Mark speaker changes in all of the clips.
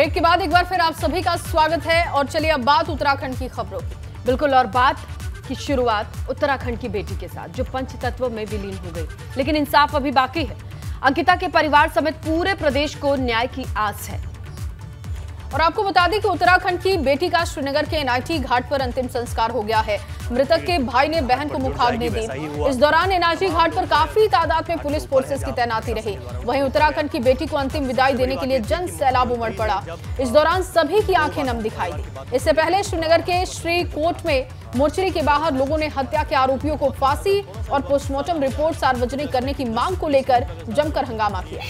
Speaker 1: Break के बाद एक बार फिर आप सभी का स्वागत है और चलिए अब बात उत्तराखंड की खबरों की।
Speaker 2: बिल्कुल, और बात की शुरुआत उत्तराखंड की बेटी के साथ जो पंचतत्व में विलीन हो गई, लेकिन इंसाफ अभी बाकी है। अंकिता के परिवार समेत पूरे प्रदेश को न्याय की आस है।
Speaker 1: और आपको बता दें कि उत्तराखंड की बेटी का श्रीनगर के एनआईटी घाट पर अंतिम संस्कार हो गया है। मृतक के भाई ने बहन को मुखाग्नि दी। इस दौरान एनआईटी घाट पर काफी तादाद में पुलिस फोर्सेस की तैनाती रही। वहीं उत्तराखंड की बेटी को अंतिम विदाई देने के लिए जन सैलाब उमड़ पड़ा। इस दौरान सभी की आंखें नम दिखाई दी। इससे पहले श्रीनगर के श्री कोट में मोर्चरी के बाहर लोगों ने हत्या के आरोपियों को फांसी और पोस्टमार्टम रिपोर्ट सार्वजनिक करने की मांग को लेकर जमकर हंगामा किया।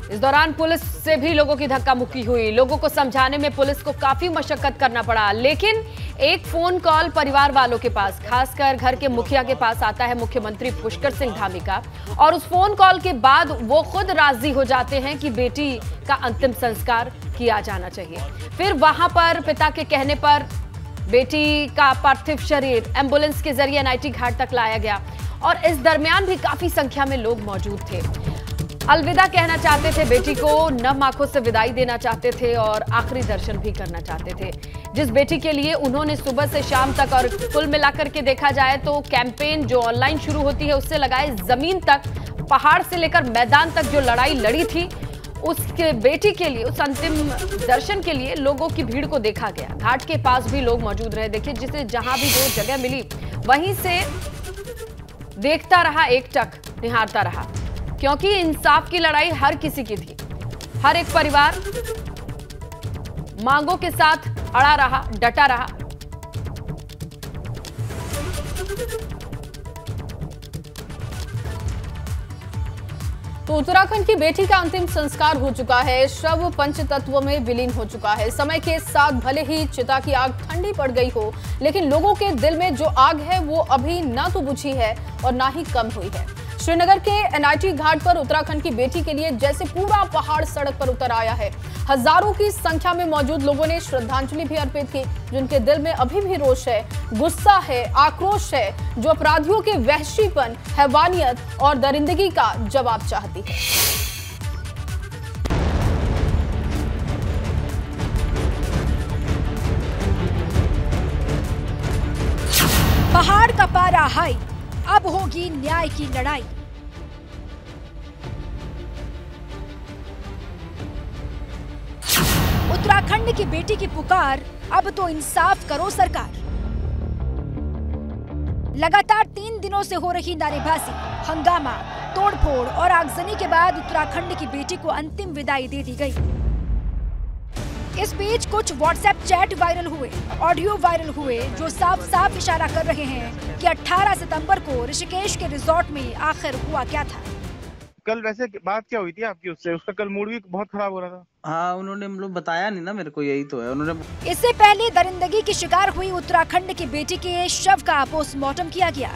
Speaker 2: इस दौरान पुलिस से भी लोगों की धक्का मुक्की हुई। लोगों को समझाने में पुलिस को काफी मशक्कत करना पड़ा, लेकिन एक फोन कॉल परिवार वालों के पास, खासकर घर के मुखिया के पास आता है मुख्यमंत्री पुष्कर सिंह धामी का, और उस फोन कॉल के बाद वो खुद राजी हो जाते हैं कि बेटी का अंतिम संस्कार किया जाना चाहिए। फिर वहां पर पिता के कहने पर बेटी का पार्थिव शरीर एम्बुलेंस के जरिए एनआईटी घाट तक लाया गया और इस दरमियान भी काफी संख्या में लोग मौजूद थे। अलविदा कहना चाहते थे बेटी को, नम आंखों से विदाई देना चाहते थे और आखिरी दर्शन भी करना चाहते थे। जिस बेटी के लिए उन्होंने सुबह से शाम तक और कुल मिलाकर के देखा जाए तो कैंपेन जो ऑनलाइन शुरू होती है उससे लगाए जमीन तक, पहाड़ से लेकर मैदान तक जो लड़ाई लड़ी थी, उसके बेटी के लिए, उस अंतिम दर्शन के लिए लोगों की भीड़ को देखा गया। घाट के पास भी लोग मौजूद रहे। देखिए, जिसे जहां भी जो जगह मिली वहीं से देखता रहा, एकटक निहारता रहा, क्योंकि इंसाफ की लड़ाई हर किसी की थी। हर एक परिवार मांगों के साथ अड़ा रहा, डटा रहा।
Speaker 1: तो उत्तराखंड की बेटी का अंतिम संस्कार हो चुका है। शव पंचतत्व में विलीन हो चुका है। समय के साथ भले ही चिता की आग ठंडी पड़ गई हो, लेकिन लोगों के दिल में जो आग है वो अभी ना तो बुझी है और ना ही कम हुई है। श्रीनगर के एनआईटी घाट पर उत्तराखंड की बेटी के लिए जैसे पूरा पहाड़ सड़क पर उतर आया है। हजारों की संख्या में मौजूद लोगों ने श्रद्धांजलि भी अर्पित की, जिनके दिल में अभी भी रोष है, गुस्सा है, आक्रोश है, जो अपराधियों के वहशीपन, हैवानियत और दरिंदगी का जवाब चाहती है।
Speaker 3: पहाड़ का पारा हाई, अब होगी न्याय की लड़ाई। उत्तराखंड की बेटी की पुकार, अब तो इंसाफ करो सरकार। लगातार 3 दिनों से हो रही नारेबाजी, हंगामा, तोड़फोड़ और आगजनी के बाद उत्तराखंड की बेटी को अंतिम विदाई दे दी गई। इस बीच कुछ व्हाट्सएप चैट वायरल हुए, ऑडियो वायरल हुए, जो साफ साफ इशारा कर रहे हैं कि 18 सितंबर को ऋषिकेश के रिजॉर्ट में आखिर हुआ क्या था।
Speaker 4: कल वैसे बात क्या हुई थी आपकी उससे? उसका कल मूड भी बहुत खराब हो रहा था।
Speaker 5: हाँ, उन्होंने मतलब बताया नहीं ना मेरे को, यही तो है। उन्होंने
Speaker 3: इससे पहले दरिंदगी की शिकार हुई उत्तराखंड की बेटी के शव का पोस्टमार्टम किया गया।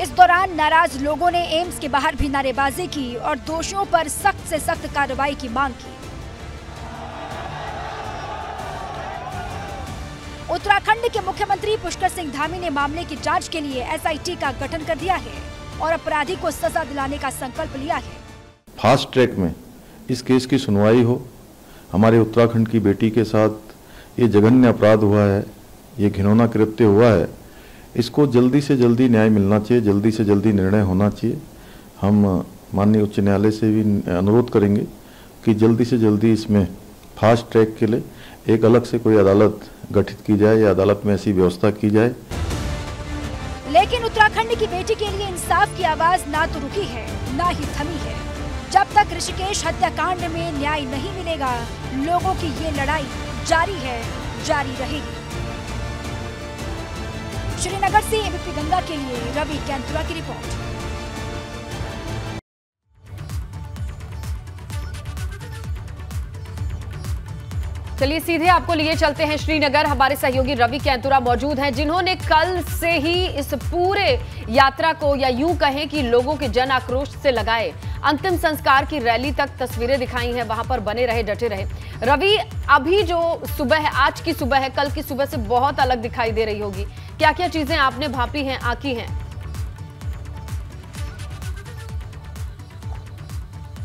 Speaker 3: इस दौरान नाराज लोगों ने एम्स के बाहर भी नारेबाजी की और दोषियों पर सख्त से सख्त कार्रवाई की मांग की। उत्तराखंड के मुख्यमंत्री पुष्कर सिंह धामी ने मामले की जांच के लिए एसआईटी का गठन कर दिया है और अपराधी को सजा दिलाने का संकल्प लिया है।
Speaker 6: फास्ट ट्रैक में इस केस की सुनवाई हो। हमारे उत्तराखंड की बेटी के साथ ये जघन्य अपराध हुआ है, ये घिनौना कृत्य हुआ है, इसको जल्दी से जल्दी न्याय मिलना चाहिए, जल्दी से जल्दी निर्णय होना चाहिए। हम माननीय उच्च न्यायालय से भी अनुरोध करेंगे कि जल्दी से जल्दी इसमें फास्ट ट्रैक के लिए एक अलग से कोई अदालत गठित की जाए या अदालत में ऐसी व्यवस्था की जाए।
Speaker 3: लेकिन उत्तराखंड की बेटी के लिए इंसाफ की आवाज ना तो रुकी है, ना ही थमी है। जब तक ऋषिकेश हत्याकांड में न्याय नहीं मिलेगा, लोगों की ये लड़ाई जारी है, जारी रहेगी। श्रीनगर से एबीपी गंगा के लिए रवि कैंतुरा की रिपोर्ट।
Speaker 2: चलिए सीधे आपको लिए चलते हैं श्रीनगर। हमारे सहयोगी रवि कैंतुरा मौजूद हैं, जिन्होंने कल से ही इस पूरे यात्रा को, या यूं कहें कि लोगों के जन आक्रोश से लगाए अंतिम संस्कार की रैली तक तस्वीरें दिखाई हैं। वहां पर बने रहे, डटे रहे। रवि, अभी जो सुबह है, आज की सुबह है, कल की सुबह से बहुत अलग दिखाई दे रही होगी। क्या क्या चीजें आपने भांपी हैं, आंकी हैं?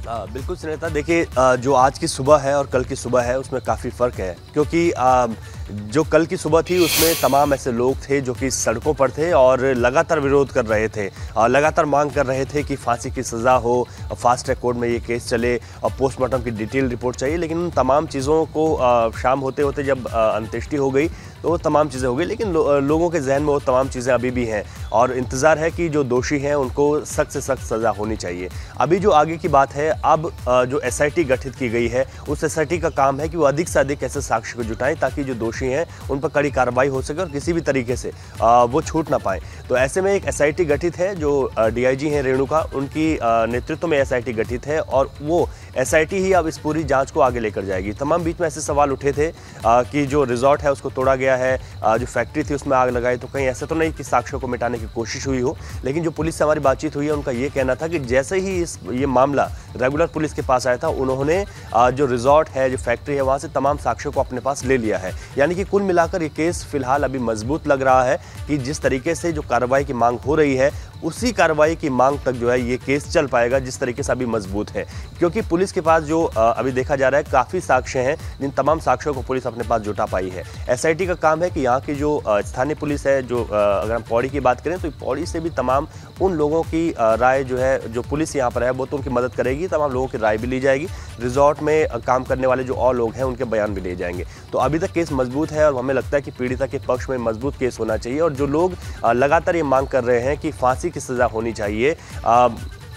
Speaker 7: बिल्कुल सुनीता, देखिए जो आज की सुबह है और कल की सुबह है उसमें काफ़ी फ़र्क है, क्योंकि जो कल की सुबह थी उसमें तमाम ऐसे लोग थे जो कि सड़कों पर थे और लगातार विरोध कर रहे थे, लगातार मांग कर रहे थे कि फांसी की सज़ा हो, फास्ट ट्रैक कोर्ट में ये केस चले और पोस्टमार्टम की डिटेल रिपोर्ट चाहिए। लेकिन उन तमाम चीज़ों को शाम होते होते जब अंत्येष्टि हो गई तो वो तमाम चीज़ें हो गई, लेकिन लोगों के जहन में वो तमाम चीज़ें अभी भी हैं और इंतज़ार है कि जो दोषी हैं उनको सख्त से सख्त सज़ा होनी चाहिए। अभी जो आगे की बात है, अब जो SIT गठित की गई है उस SIT का काम है कि वो अधिक से अधिक ऐसे साक्ष्य को जुटाएं ताकि जो दोषी हैं उन पर कड़ी कार्रवाई हो सके और किसी भी तरीके से वो छूट ना पाए। तो ऐसे में एक SIT गठित है, जो DIG हैं रेणुका, उनकी नेतृत्व में SIT गठित है और वो SIT ही अब इस पूरी जांच को आगे लेकर जाएगी। तमाम बीच में ऐसे सवाल उठे थे कि जो रिजॉर्ट है उसको तोड़ा गया है, जो फैक्ट्री थी उसमें आग लगाई, तो कहीं ऐसा तो नहीं कि साक्ष्यों को मिटाने की कोशिश हुई हो। लेकिन जो पुलिस से हमारी बातचीत हुई है उनका ये कहना था कि जैसे ही ये मामला रेगुलर पुलिस के पास आया था, उन्होंने जो रिजॉर्ट है, जो फैक्ट्री है, वहाँ से तमाम साक्ष्यों को अपने पास ले लिया है। यानी कि कुल मिलाकर ये केस फिलहाल अभी मजबूत लग रहा है कि जिस तरीके से जो कार्रवाई की मांग हो रही है उसी कार्रवाई की मांग तक जो है ये केस चल पाएगा जिस तरीके से अभी मजबूत है, क्योंकि पुलिस के पास जो अभी देखा जा रहा है काफ़ी साक्ष्य हैं, जिन तमाम साक्ष्यों को पुलिस अपने पास जुटा पाई है। SIT का काम है कि यहाँ की जो स्थानीय पुलिस है, जो अगर हम पौड़ी की बात करें तो पौड़ी से भी तमाम उन लोगों की राय जो है, जो पुलिस यहाँ पर है वो तो उनकी मदद करेगी, तमाम लोगों की राय भी ली जाएगी, रिजॉर्ट में काम करने वाले जो और लोग हैं उनके बयान भी लिए जाएंगे। तो अभी तक केस मजबूत है और हमें लगता है कि पीड़िता के पक्ष में मजबूत केस होना चाहिए और जो लोग लगातार ये मांग कर रहे हैं कि फांसी की सज़ा होनी चाहिए,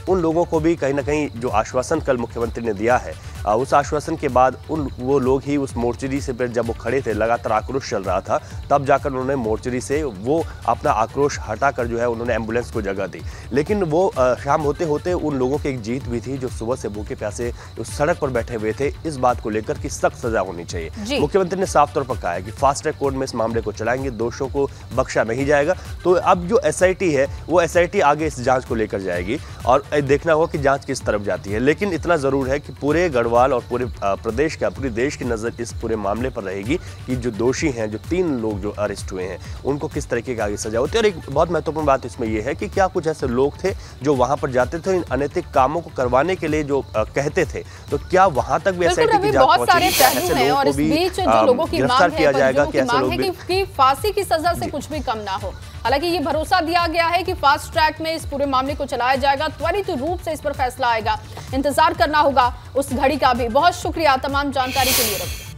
Speaker 7: उन लोगों को भी कहीं ना कहीं जो आश्वासन कल मुख्यमंत्री ने दिया है, उस आश्वासन के बाद वो लोग ही उस मोर्चरी से फिर जब वो खड़े थे, लगातार आक्रोश चल रहा था, तब जाकर उन्होंने मोर्चरी से वो अपना आक्रोश हटाकर जो है उन्होंने एम्बुलेंस को जगह दी। लेकिन वो शाम होते होते उन लोगों की एक जीत भी थी जो सुबह से भूखे प्यासे उस सड़क पर बैठे हुए थे, इस बात को लेकर कि सख्त सजा होनी चाहिए। मुख्यमंत्री ने साफ तौर पर कहा है कि फास्ट ट्रैक कोर्ट में इस मामले को चलाएंगे, दोषियों को बख्शा नहीं जाएगा। तो अब जो SIT है वो SIT आगे इस जांच को लेकर जाएगी और देखना होगा कि जांच किस तरफ जाती है। लेकिन इतना जरूर है कि पूरे गढ़वाल और पूरे प्रदेश का, पूरे देश की नजर इस पूरे मामले पर रहेगी कि जो दोषी हैं, जो 3 लोग जो अरेस्ट हुए हैं, उनको किस तरीके की आगे सजा होती है। और एक बहुत महत्वपूर्ण बात इसमें यह है कि क्या कुछ ऐसे लोग थे जो वहां पर जाते थे इन अनैतिक कामों को करवाने के लिए जो कहते थे, तो क्या वहां तक भी SIT की जांच पहुंचेगी, ऐसे लोगों को भी गिरफ्तार किया जाएगा कि ऐसे लोग
Speaker 1: भी फांसी की सजा से कुछ भी कम ना हो। हालांकि ये भरोसा दिया गया है कि फास्ट ट्रैक में इस पूरे मामले को चलाया जाएगा, त्वरित रूप से इस पर फैसला आएगा। इंतजार करना होगा उस घड़ी का भी। बहुत शुक्रिया तमाम जानकारी के लिए रखिए।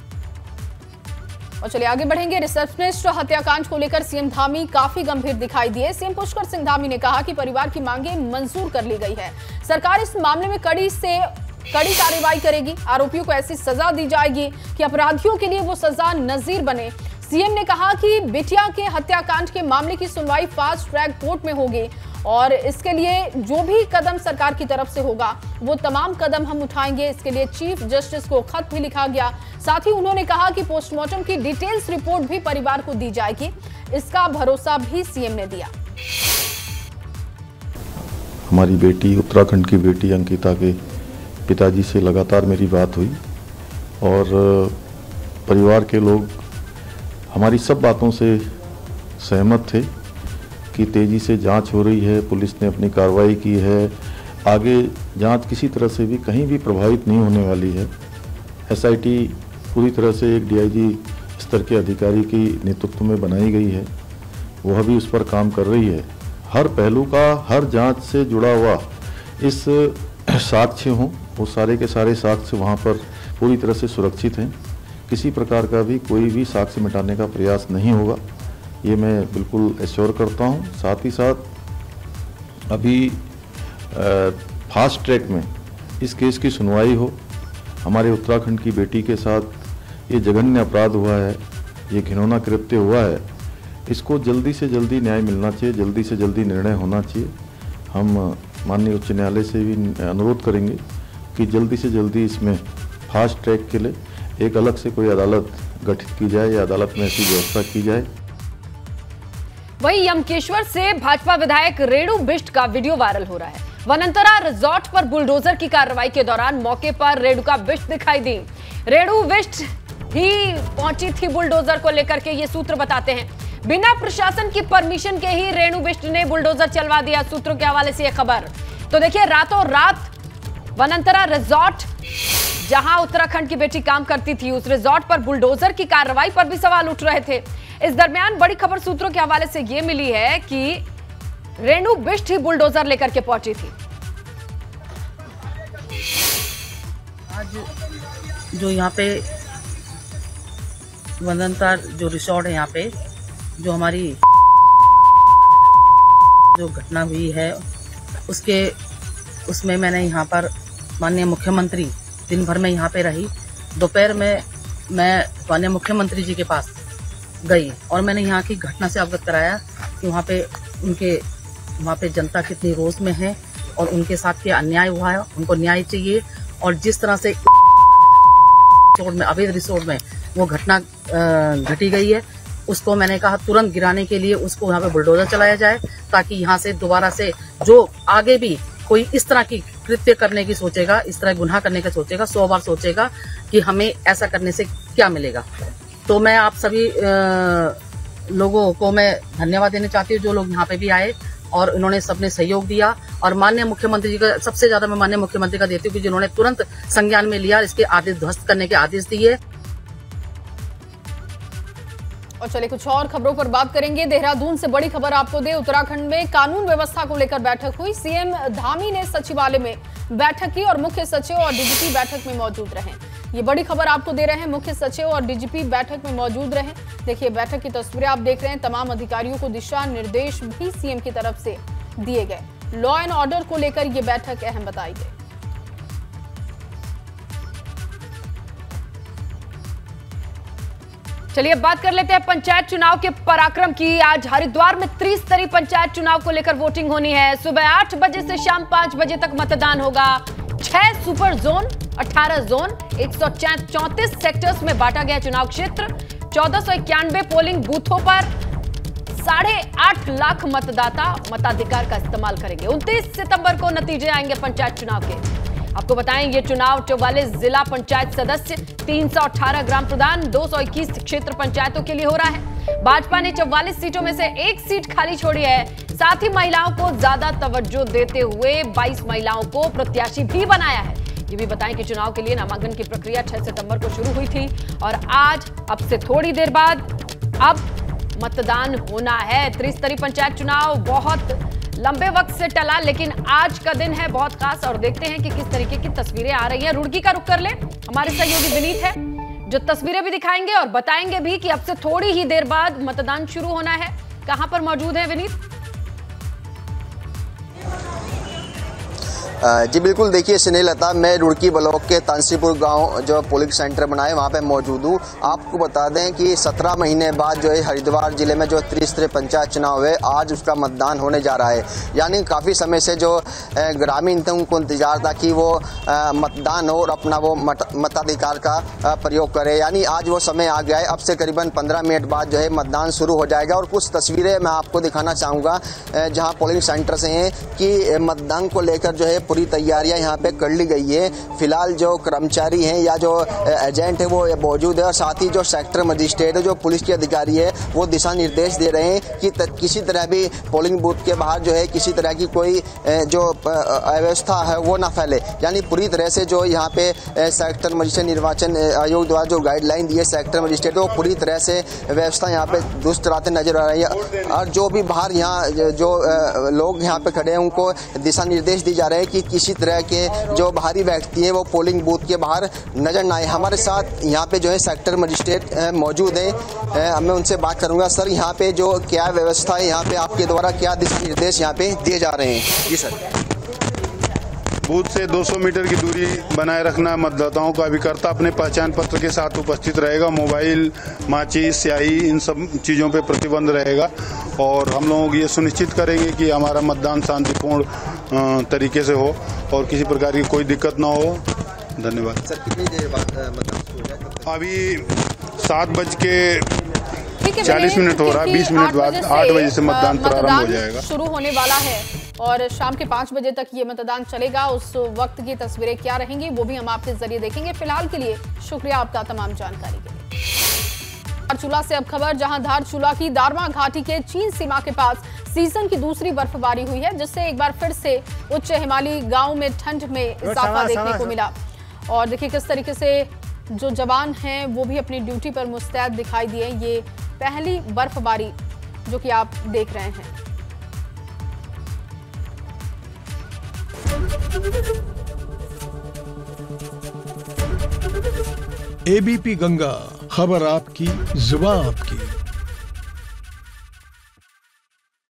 Speaker 1: और चलिए आगे बढ़ेंगे। रिसेप्शनिस्ट हत्याकांड को लेकर सीएम धामी काफी गंभीर दिखाई दिए। सीएम पुष्कर सिंह धामी ने कहा कि परिवार की मांगे मंजूर कर ली गई है, सरकार इस मामले में कड़ी कार्रवाई करेगी, आरोपियों को ऐसी सजा दी जाएगी कि अपराधियों के लिए वो सजा नजीर बने। सीएम ने कहा कि बिटिया के हत्याकांड के मामले की सुनवाई फास्ट ट्रैक कोर्ट में होगी और इसके लिए जो भी कदम सरकार की तरफ से होगा वो तमाम कदम हम उठाएंगे। इसके लिए चीफ जस्टिस को खत भी लिखा गया। साथ ही उन्होंने कहा कि पोस्टमार्टम की डिटेल्स रिपोर्ट भी परिवार को दी जाएगी, इसका भरोसा भी सीएम ने दिया।
Speaker 6: हमारी बेटी, उत्तराखंड की बेटी अंकिता के पिताजी से लगातार मेरी बात हुई और परिवार के लोग हमारी सब बातों से सहमत थे कि तेज़ी से जांच हो रही है, पुलिस ने अपनी कार्रवाई की है, आगे जांच किसी तरह से भी कहीं भी प्रभावित नहीं होने वाली है। SIT पूरी तरह से एक DIG स्तर के अधिकारी की नेतृत्व में बनाई गई है, वह भी उस पर काम कर रही है। हर पहलू का, हर जांच से जुड़ा हुआ इस साक्ष्य हों, वो सारे के सारे साक्ष्य वहाँ पर पूरी तरह से सुरक्षित हैं, किसी प्रकार का भी कोई भी साक्ष्य मिटाने का प्रयास नहीं होगा, ये मैं बिल्कुल एश्योर करता हूँ। साथ ही साथ अभी फास्ट ट्रैक में इस केस की सुनवाई हो, हमारे उत्तराखंड की बेटी के साथ ये जघन्य अपराध हुआ है, ये घिनौना कृत्य हुआ है, इसको जल्दी से जल्दी न्याय मिलना चाहिए, जल्दी से जल्दी निर्णय होना चाहिए। हम माननीय उच्च न्यायालय से भी अनुरोध करेंगे कि जल्दी से जल्दी इसमें फास्ट ट्रैक के लिए एक अलग से कोई अदालत गठित की जाए या अदालत में ऐसी व्यवस्था की जाए।
Speaker 2: वहीं यमकेश्वर से भाजपा विधायक रेणु बिष्ट का वीडियो वायरल हो रहा है। वनंतरा रिजॉर्ट पर बुलडोजर की कार्रवाई के दौरान मौके पर रेणुका बिष्ट दिखाई दी। रेणु बिष्ट ही पहुंची थी बुलडोजर को लेकर के, ये सूत्र बताते हैं। बिना प्रशासन की परमिशन के ही रेणु बिष्ट ने बुलडोजर चलवा दिया, सूत्रों के हवाले से यह खबर। तो देखिए, रातों रात वनंतरा रिजॉर्ट जहां उत्तराखंड की बेटी काम करती थी, उस रिजॉर्ट पर बुलडोजर की कार्रवाई पर भी सवाल उठ रहे थे। इस दरमियान बड़ी खबर सूत्रों के हवाले से यह मिली है कि रेणु बिष्ट ही बुलडोजर लेकर के पहुंची थी।
Speaker 8: आज जो यहाँ पे वनंतरा जो रिसोर्ट है, यहाँ पे जो हमारी जो घटना हुई है उसमें मैंने यहाँ पर माननीय मुख्यमंत्री दिन भर में यहाँ पे रही। दोपहर में मैं माननीय मुख्यमंत्री जी के पास गई और मैंने यहाँ की घटना से अवगत कराया कि वहाँ पे जनता कितनी रोष में है और उनके साथ क्या अन्याय हुआ है, उनको न्याय चाहिए। और जिस तरह से रिसोर्ट में, अवैध रिसोर्ट में वो घटना घटी गई है, उसको मैंने कहा तुरंत गिराने के लिए उसको यहाँ पे बुलडोजर चलाया जाए, ताकि यहाँ से दोबारा से जो आगे भी कोई इस तरह की कृत्य करने की सोचेगा, इस तरह गुनाह करने का सोचेगा, 100 बार सोचेगा कि हमें ऐसा करने से क्या मिलेगा। तो मैं आप सभी लोगों को मैं धन्यवाद देना चाहती हूँ, जो लोग यहाँ पे भी आए और इन्होंने सबने सहयोग दिया। और माननीय मुख्यमंत्री जी का सबसे ज्यादा मैं माननीय मुख्यमंत्री का देती हूँ कि जिन्होंने तुरंत संज्ञान में लिया, इसके आदेश ध्वस्त करने के आदेश दिए।
Speaker 1: और चलिए कुछ और खबरों पर बात करेंगे। देहरादून से बड़ी खबर आपको दे, उत्तराखंड में कानून व्यवस्था को लेकर बैठक हुई। सीएम धामी ने सचिवालय में बैठक की और मुख्य सचिव और डीजीपी बैठक में मौजूद रहे। ये बड़ी खबर आपको दे रहे हैं, मुख्य सचिव और डीजीपी बैठक में मौजूद रहे। देखिए बैठक की तस्वीरें आप देख रहे हैं। तमाम अधिकारियों को दिशा निर्देश भी सीएम की तरफ से दिए गए। लॉ एंड ऑर्डर को लेकर यह बैठक अहम बताई गई।
Speaker 2: चलिए अब बात कर लेते हैं पंचायत चुनाव के पराक्रम की। आज हरिद्वार में त्रिस्तरीय पंचायत चुनाव को लेकर वोटिंग होनी है। सुबह 8 बजे से शाम 5 बजे तक मतदान होगा। 6 सुपर जोन, 18 जोन, 134 सेक्टर्स में बांटा गया चुनाव क्षेत्र। 1491 पोलिंग बूथों पर 8.5 लाख मतदाता मताधिकार का इस्तेमाल करेंगे। 29 सितंबर को नतीजे आएंगे पंचायत चुनाव के। आपको बताएं ये चुनाव 44 जिला पंचायत सदस्य, 318 ग्राम प्रधान, 221 क्षेत्र पंचायतों के लिए हो रहा है। भाजपा ने 44 सीटों में से 1 सीट खाली छोड़ी है। साथ ही महिलाओं को ज्यादा तवज्जो देते हुए 22 महिलाओं को प्रत्याशी भी बनाया है। ये भी बताएं कि चुनाव के लिए नामांकन की प्रक्रिया 6 सितंबर को शुरू हुई थी और आज अब से थोड़ी देर बाद अब मतदान होना है। त्रिस्तरीय पंचायत चुनाव बहुत लंबे वक्त से टला, लेकिन आज का दिन है बहुत खास और देखते हैं कि किस तरीके की तस्वीरें आ रही हैं। रुड़की का रुख कर ले, हमारे सहयोगी विनीत है जो तस्वीरें भी दिखाएंगे और बताएंगे भी कि अब से थोड़ी ही देर बाद मतदान शुरू होना है। कहां पर मौजूद है विनीत?
Speaker 9: जी बिल्कुल, देखिए स्नेहलता, मैं रुड़की ब्लॉक के तांसीपुर गांव जो पोलिंग सेंटर बना है वहाँ पे मौजूद हूँ। आपको बता दें कि 17 महीने बाद जो है हरिद्वार जिले में जो त्रिस्तरीय पंचायत चुनाव है, आज उसका मतदान होने जा रहा है। यानी काफ़ी समय से जो ग्रामीण थे उनको इंतजार था कि वो मतदान हो और अपना वो मताधिकार का प्रयोग करे। यानी आज वो समय आ गया है। अब से करीबन 15 मिनट बाद जो है मतदान शुरू हो जाएगा और कुछ तस्वीरें मैं आपको दिखाना चाहूँगा जहाँ पोलिंग सेंटर से हैं कि मतदान को लेकर जो है पूरी तैयारियां यहाँ पे कर ली गई है। फिलहाल जो कर्मचारी हैं या जो एजेंट है वो मौजूद है और साथ ही जो सेक्टर मजिस्ट्रेट है, जो पुलिस के अधिकारी है, वो दिशा निर्देश दे रहे हैं कि किसी तरह भी पोलिंग बूथ के बाहर जो है किसी तरह की कोई जो अव्यवस्था है वो ना फैले। यानी पूरी तरह से जो यहाँ पे सेक्टर मजिस्ट्रेट निर्वाचन आयोग द्वारा जो गाइडलाइन दी है सेक्टर मजिस्ट्रेट, वो पूरी तरह से व्यवस्था यहाँ पे दुरुस्त चलाते नजर आ रही है। और जो भी बाहर यहाँ जो लोग यहाँ पे खड़े हैं उनको दिशा निर्देश दिए जा रहे हैं कि किसी तरह के जो बाहरी व्यक्ति है वो पोलिंग बूथ के बाहर नजर ना आए। हमारे साथ यहाँ पे जो है सेक्टर मजिस्ट्रेट मौजूद है, मैं उनसे बात करूंगा। सर, यहाँ पे जो क्या व्यवस्था है, यहाँ पे आपके द्वारा क्या दिशा निर्देश यहाँ पे दिए जा रहे हैं? जी सर।
Speaker 10: बूथ से 200 मीटर की दूरी बनाए रखना, मतदाताओं का अभिकर्ता अपने पहचान पत्र के साथ उपस्थित रहेगा। मोबाइल, माचिस, स्याही, इन सब चीज़ों पे प्रतिबंध रहेगा और हम लोग ये सुनिश्चित करेंगे कि हमारा मतदान शांतिपूर्ण तरीके से हो और किसी प्रकार की कोई दिक्कत ना हो। धन्यवाद।
Speaker 9: सर, कितनी देर बाद मतदान हो जाएगा?
Speaker 10: अभी 7:40 हो रहा है। 20 मिनट बाद 8 बजे से मतदान प्रारंभ हो जाएगा,
Speaker 1: शुरू होने वाला है और शाम के 5 बजे तक ये मतदान चलेगा। उस वक्त की तस्वीरें क्या रहेंगी वो भी हम आपके जरिए देखेंगे। फिलहाल के लिए शुक्रिया आपका तमाम जानकारी के लिए। धारचूला से अब खबर, जहां धारचूला की दारमा घाटी के चीन सीमा के पास सीजन की दूसरी बर्फबारी हुई है, जिससे एक बार फिर से उच्च हिमालयी गांव में ठंड में इजाफा देखने को मिला। और देखिए किस तरीके से जो जवान हैं वो भी अपनी ड्यूटी पर मुस्तैद दिखाई दिए। ये पहली बर्फबारी जो कि आप देख रहे हैं।
Speaker 11: एबीपी गंगा, खबर आपकी, जुबान आपकी।